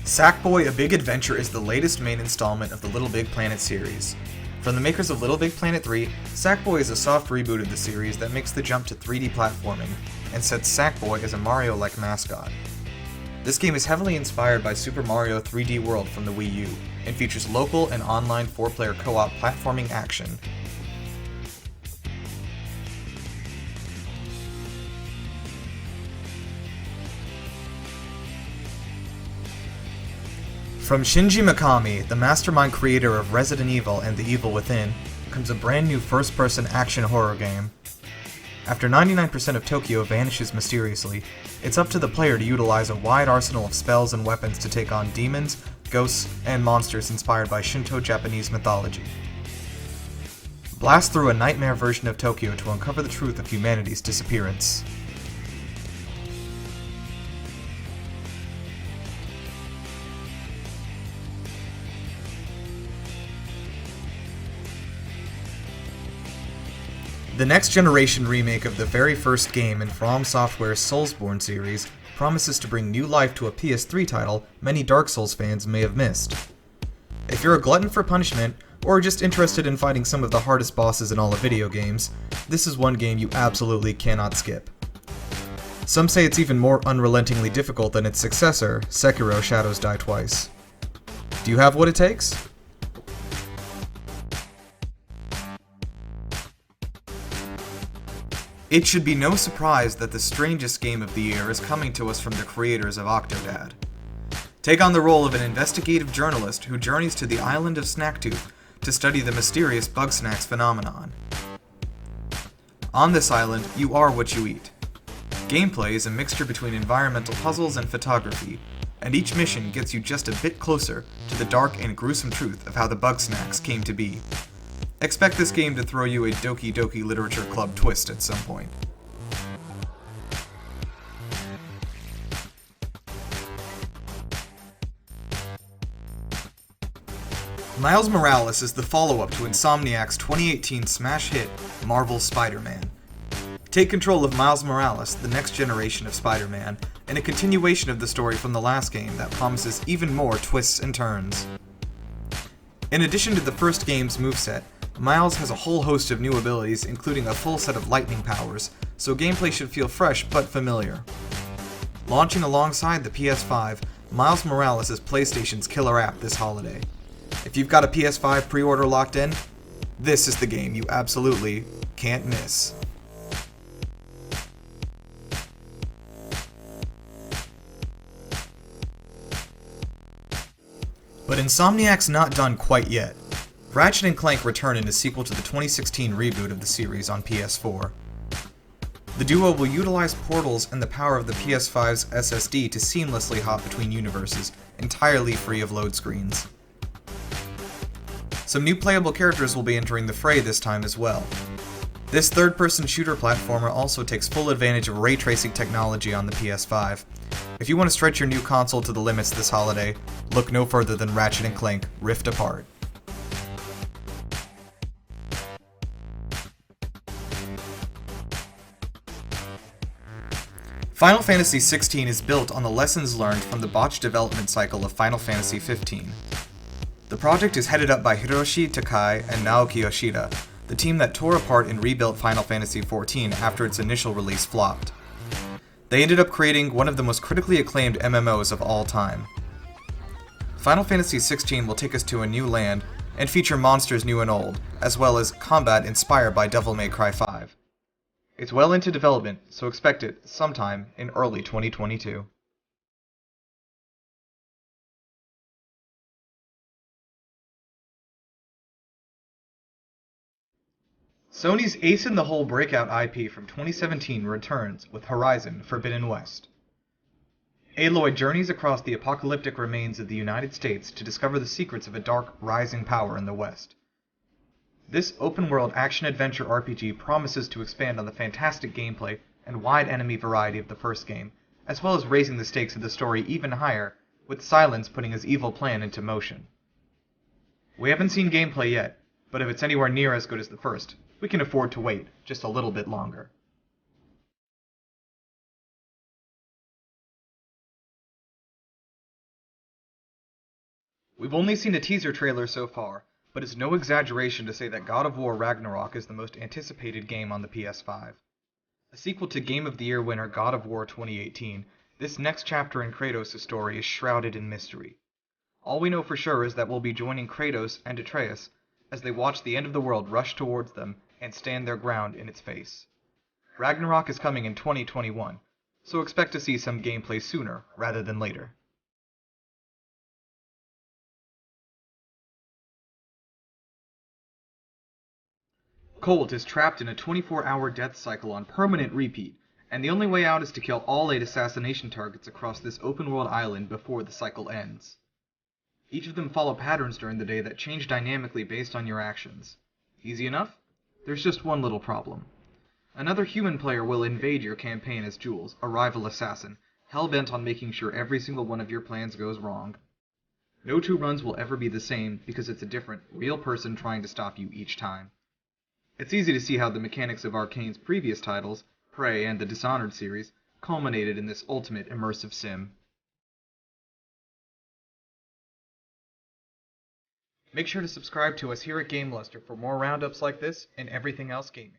Sackboy A Big Adventure is the latest main installment of the Little Big Planet series. From the makers of Little Big Planet 3, Sackboy is a soft reboot of the series that makes the jump to 3D platforming, and sets Sackboy as a Mario-like mascot. This game is heavily inspired by Super Mario 3D World from the Wii U, and features local and online 4-player co-op platforming action. From Shinji Mikami, the mastermind creator of Resident Evil and The Evil Within, comes a brand new first-person action horror game. After 99% of Tokyo vanishes mysteriously, it's up to the player to utilize a wide arsenal of spells and weapons to take on demons, ghosts, and monsters inspired by Shinto Japanese mythology. Blast through a nightmare version of Tokyo to uncover the truth of humanity's disappearance. The next-generation remake of the very first game in From Software's Soulsborne series promises to bring new life to a PS3 title many Dark Souls fans may have missed. If you're a glutton for punishment, or just interested in fighting some of the hardest bosses in all of video games, this is one game you absolutely cannot skip. Some say it's even more unrelentingly difficult than its successor, Sekiro: Shadows Die Twice. Do you have what it takes? It should be no surprise that the strangest game of the year is coming to us from the creators of Octodad. Take on the role of an investigative journalist who journeys to the island of Snacktooth to study the mysterious Bugsnax phenomenon. On this island, you are what you eat. Gameplay is a mixture between environmental puzzles and photography, and each mission gets you just a bit closer to the dark and gruesome truth of how the Bugsnax came to be. Expect this game to throw you a Doki Doki Literature Club twist at some point. Miles Morales is the follow-up to Insomniac's 2018 smash hit, Marvel's Spider-Man. Take control of Miles Morales, the next generation of Spider-Man, and a continuation of the story from the last game that promises even more twists and turns. In addition to the first game's moveset, Miles has a whole host of new abilities, including a full set of lightning powers, so gameplay should feel fresh but familiar. Launching alongside the PS5, Miles Morales is PlayStation's killer app this holiday. If you've got a PS5 pre-order locked in, this is the game you absolutely can't miss. But Insomniac's not done quite yet. Ratchet and Clank return in a sequel to the 2016 reboot of the series on PS4. The duo will utilize portals and the power of the PS5's SSD to seamlessly hop between universes, entirely free of load screens. Some new playable characters will be entering the fray this time as well. This third-person shooter platformer also takes full advantage of ray tracing technology on the PS5. If you want to stretch your new console to the limits this holiday, look no further than Ratchet and Clank Rift Apart. Final Fantasy XVI is built on the lessons learned from the botched development cycle of Final Fantasy XV. The project is headed up by Hiroshi Takai and Naoki Yoshida, the team that tore apart and rebuilt Final Fantasy XIV after its initial release flopped. They ended up creating one of the most critically acclaimed MMOs of all time. Final Fantasy XVI will take us to a new land and feature monsters new and old, as well as combat inspired by Devil May Cry 5. It's well into development, so expect it sometime in early 2022. Sony's ace-in-the-hole breakout IP from 2017 returns with Horizon Forbidden West. Aloy journeys across the apocalyptic remains of the United States to discover the secrets of a dark, rising power in the West. This open-world action-adventure RPG promises to expand on the fantastic gameplay and wide enemy variety of the first game, as well as raising the stakes of the story even higher, with Silence putting his evil plan into motion. We haven't seen gameplay yet, but if it's anywhere near as good as the first, we can afford to wait just a little bit longer. We've only seen a teaser trailer so far, but it's no exaggeration to say that God of War Ragnarok is the most anticipated game on the PS5. A sequel to Game of the Year winner God of War 2018, this next chapter in Kratos' story is shrouded in mystery. All we know for sure is that we'll be joining Kratos and Atreus as they watch the end of the world rush towards them and stand their ground in its face. Ragnarok is coming in 2021, so expect to see some gameplay sooner rather than later. Colt is trapped in a 24-hour death cycle on permanent repeat, and the only way out is to kill all 8 assassination targets across this open-world island before the cycle ends. Each of them follow patterns during the day that change dynamically based on your actions. Easy enough? There's just one little problem. Another human player will invade your campaign as Jules, a rival assassin, hell-bent on making sure every single one of your plans goes wrong. No 2 runs will ever be the same because it's a different, real person trying to stop you each time. It's easy to see how the mechanics of Arkane's previous titles, Prey and the Dishonored series, culminated in this ultimate immersive sim. Make sure to subscribe to us here at GameLuster for more roundups like this and everything else gaming.